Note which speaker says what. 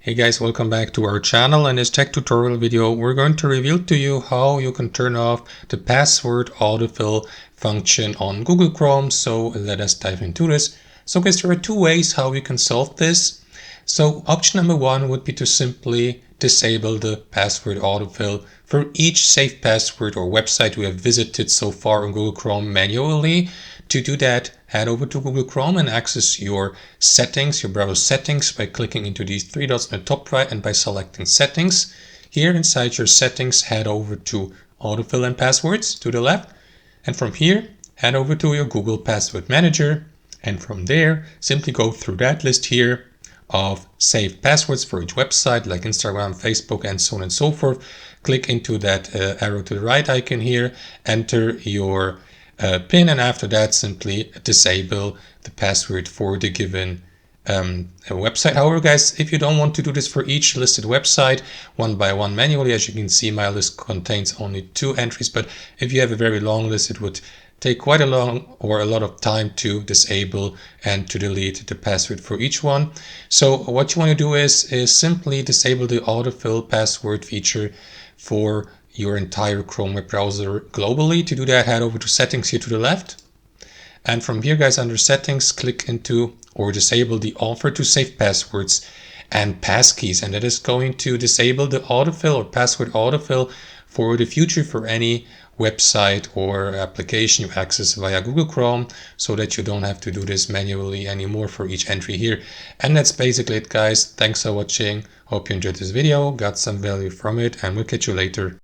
Speaker 1: Hey guys, welcome back to our channel. In this tech tutorial video, we're going to reveal to you how you can turn off the password autofill function on Google Chrome. So let us dive into this. So guys, there are two ways how we can solve this. So option number one would be to simply disable the password autofill for each saved password or website we have visited so far on Google Chrome manually. To do that, head over to Google Chrome and access your settings, your browser settings, by clicking into these three dots in the top right and by selecting settings. Here inside your settings, head over to autofill and passwords to the left. And from here, head over to your Google Password Manager. And from there, simply go through that list here of saved passwords for each website like Instagram, Facebook, and so on and so forth. Click into that arrow to the right icon here, enter your PIN, and after that simply disable the password for the given website. However guys, if you don't want to do this for each listed website one by one manually, as you can see my list contains only 2 entries, but if you have a very long list it would take quite a lot of time to disable and to delete the password for each one. So what you want to do is simply disable the autofill password feature for your entire Chrome web browser globally. To do that, head over to settings here to the left. And from here guys, under settings, click into or disable the offer to save passwords and passkeys. And that is going to disable the autofill or password autofill for the future for any website or application you access via Google Chrome, so that you don't have to do this manually anymore for each entry here. And that's basically it guys. Thanks for watching. Hope you enjoyed this video, got some value from it, and we'll catch you later.